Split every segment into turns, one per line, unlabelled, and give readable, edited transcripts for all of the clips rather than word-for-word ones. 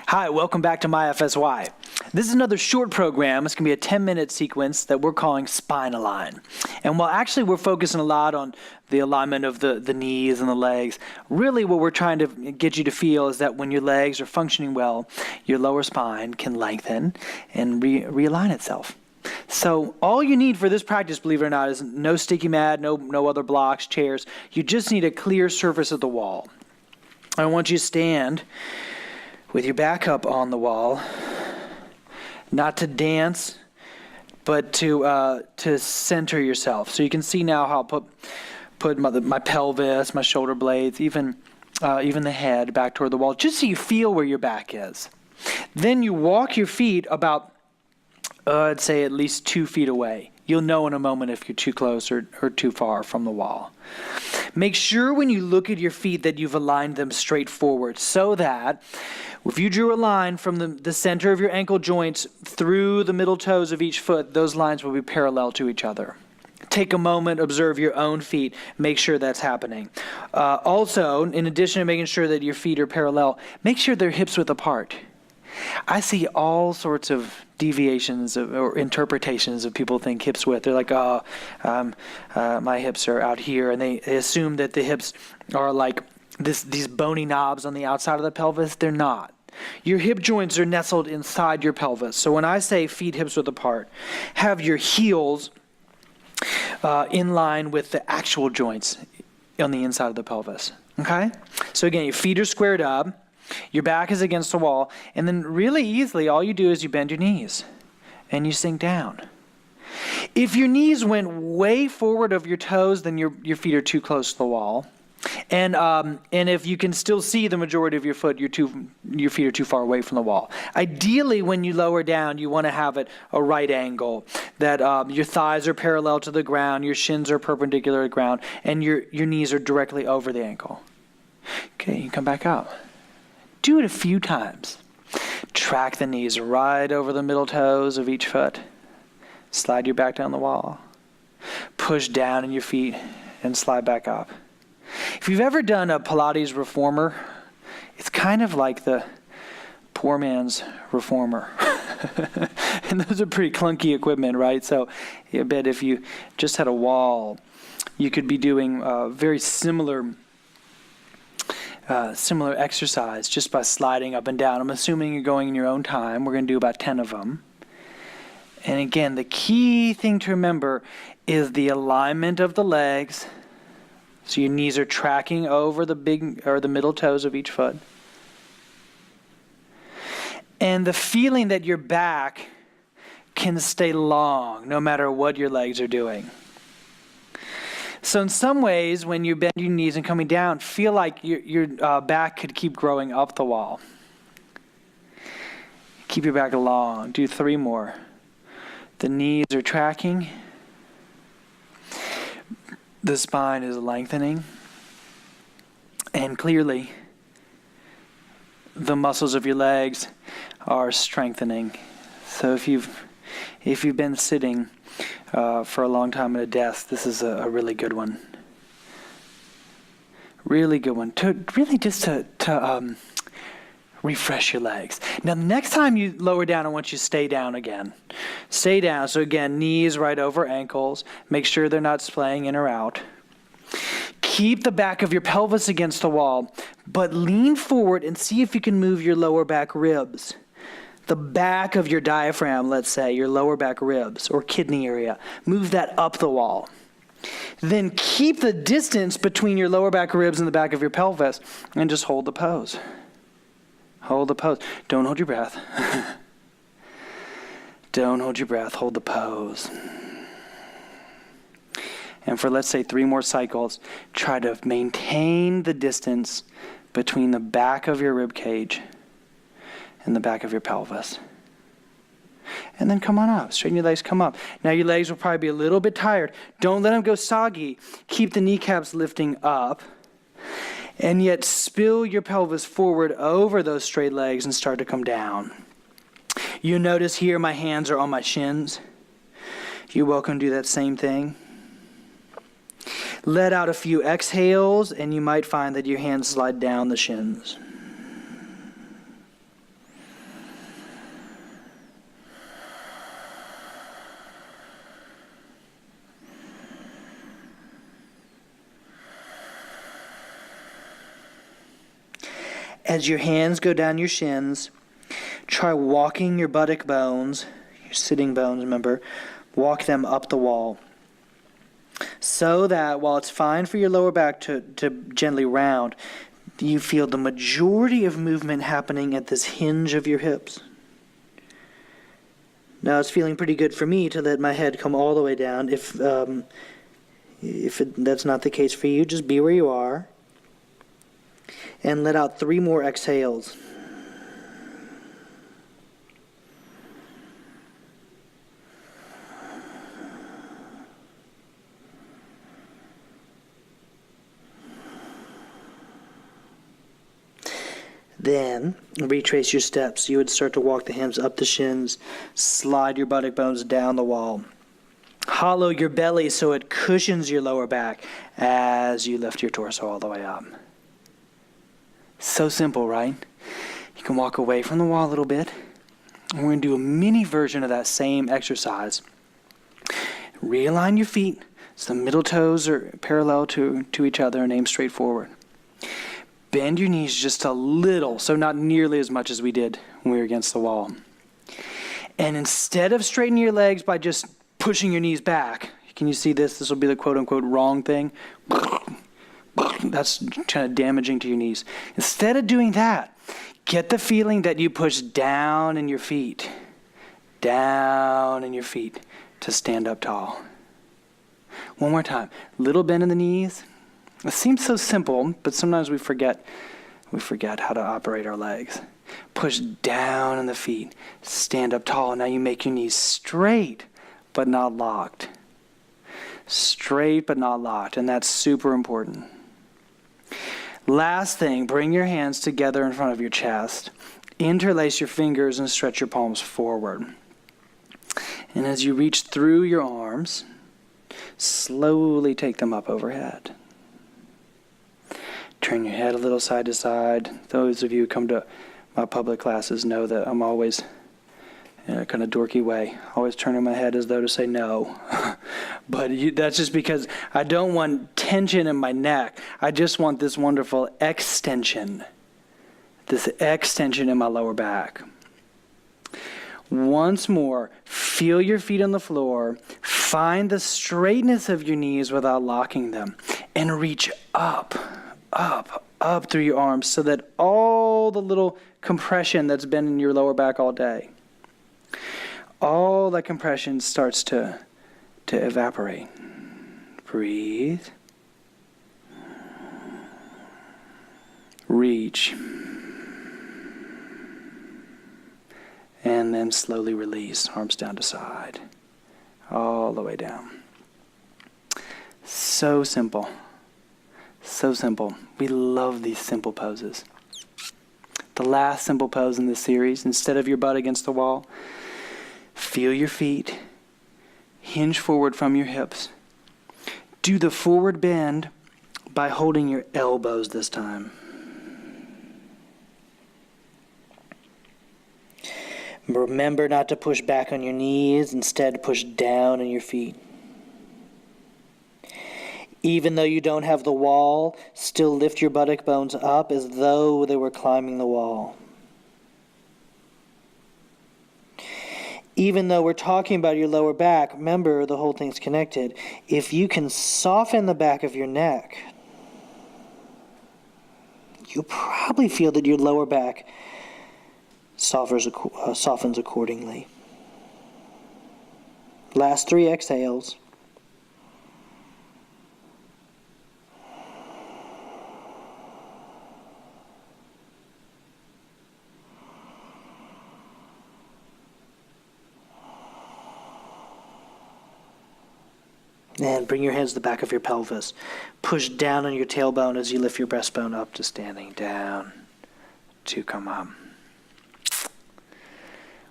Hi, welcome back to MyFSY. This is another short program. It's going to be a 10-minute sequence that we're calling Spine Align. And while actually we're focusing a lot on the alignment of the knees and the legs, really what we're trying to get you to feel is that when your legs are functioning well, your lower spine can lengthen and realign itself. So all you need for this practice, believe it or not, is no sticky mat, no other blocks, chairs. You just need a clear surface of the wall. I want you to stand with your back up on the wall, not to dance, but to center yourself. So you can see now how I'll put my pelvis, my shoulder blades, even the head back toward the wall, just so you feel where your back is. Then you walk your feet about, I'd say at least 2 feet away. You'll know in a moment if you're too close or too far from the wall. Make sure when you look at your feet that you've aligned them straight forward, so that if you drew a line from the center of your ankle joints through the middle toes of each foot, those lines will be parallel to each other. Take a moment, observe your own feet, make sure that's happening. Also, in addition to making sure that your feet are parallel, make sure they're hips width apart. I see all sorts of deviations or interpretations of people think hips width. They're like, my hips are out here, and they assume that the hips are like these bony knobs on the outside of the pelvis. They're not. Your hip joints are nestled inside your pelvis. So when I say feet hips width apart, have your heels in line with the actual joints on the inside of the pelvis. Okay? So again, your feet are squared up. Your back is against the wall, and then really easily, all you do is you bend your knees, and you sink down. If your knees went way forward of your toes, then your feet are too close to the wall. And if you can still see the majority of your foot, your feet are too far away from the wall. Ideally, when you lower down, you want to have it a right angle, that your thighs are parallel to the ground, your shins are perpendicular to the ground, and your knees are directly over the ankle. Okay, you come back up. Do it a few times. Track the knees right over the middle toes of each foot. Slide your back down the wall. Push down in your feet and slide back up. If you've ever done a Pilates reformer, it's kind of like the poor man's reformer. And those are pretty clunky equipment, right? So I bet if you just had a wall, you could be doing very similar exercise just by sliding up and down. I'm assuming you're going in your own time. We're going to do about 10 of them. And again, the key thing to remember is the alignment of the legs. So your knees are tracking over the middle toes of each foot. And the feeling that your back can stay long no matter what your legs are doing. So in some ways, when you bend your knees and coming down, feel like your back could keep growing up the wall. Keep your back long. Do 3 more. The knees are tracking. The spine is lengthening. And clearly, the muscles of your legs are strengthening. So if you've been sitting for a long time at a desk, this is a really good one. Really good one. To refresh your legs. Now, the next time you lower down, I want you to stay down again. Stay down. So again, knees right over ankles. Make sure they're not splaying in or out. Keep the back of your pelvis against the wall, but lean forward and see if you can move your lower back ribs. The back of your diaphragm, let's say, your lower back ribs or kidney area. Move that up the wall. Then keep the distance between your lower back ribs and the back of your pelvis and just hold the pose. Hold the pose. Don't hold your breath. Don't hold your breath. Hold the pose. And for, let's say, 3 more cycles, try to maintain the distance between the back of your rib cage and the back of your pelvis. And then come on up. Straighten your legs, come up. Now your legs will probably be a little bit tired. Don't let them go soggy. Keep the kneecaps lifting up. And yet spill your pelvis forward over those straight legs and start to come down. You notice here my hands are on my shins. You're welcome to do that same thing. Let out a few exhales, and you might find that your hands slide down the shins. As your hands go down your shins, try walking your buttock bones, your sitting bones, remember, walk them up the wall. So that while it's fine for your lower back to gently round, you feel the majority of movement happening at this hinge of your hips. Now it's feeling pretty good for me to let my head come all the way down. If that's not the case for you, just be where you are. And let out 3 more exhales. Then, retrace your steps. You would start to walk the hands up the shins, slide your buttock bones down the wall. Hollow your belly so it cushions your lower back as you lift your torso all the way up. So simple, right? You can walk away from the wall a little bit. And we're going to do a mini version of that same exercise. Realign your feet so the middle toes are parallel to each other and aim straight forward. Bend your knees just a little, so not nearly as much as we did when we were against the wall. And instead of straightening your legs by just pushing your knees back, can you see this? This will be the quote-unquote wrong thing. That's kind of damaging to your knees. Instead of doing that, get the feeling that you push down in your feet to stand up tall. One more time. Little bend in the knees. It seems so simple, but sometimes we forget how to operate our legs. Push down in the feet, stand up tall. Now you make your knees straight, but not locked. Straight, but not locked, and that's super important. Last thing, bring your hands together in front of your chest. Interlace your fingers and stretch your palms forward. And as you reach through your arms, slowly take them up overhead. Turn your head a little side to side. Those of you who come to my public classes know that I'm always in a kind of dorky way, always turning my head as though to say no. But that's just because I don't want tension in my neck. I just want this wonderful extension in my lower back. Once more, feel your feet on the floor. Find the straightness of your knees without locking them. And reach up through your arms so that all the little compression that's been in your lower back all day, all that compression starts to evaporate. Breathe. Reach. And then slowly release, arms down to side, all the way down. So simple. So simple. We love these simple poses. The last simple pose in this series, instead of your butt against the wall, feel your feet, hinge forward from your hips. Do the forward bend by holding your elbows this time. Remember not to push back on your knees, instead push down on your feet. Even though you don't have the wall, still lift your buttock bones up as though they were climbing the wall. Even though we're talking about your lower back, remember the whole thing's connected. If you can soften the back of your neck, you'll probably feel that your lower back softens accordingly. Last 3 exhales. And bring your hands to the back of your pelvis. Push down on your tailbone as you lift your breastbone up to standing, down to come up.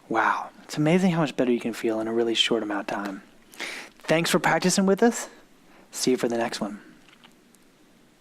Wow, it's amazing how much better you can feel in a really short amount of time. Thanks for practicing with us. See you for the next one.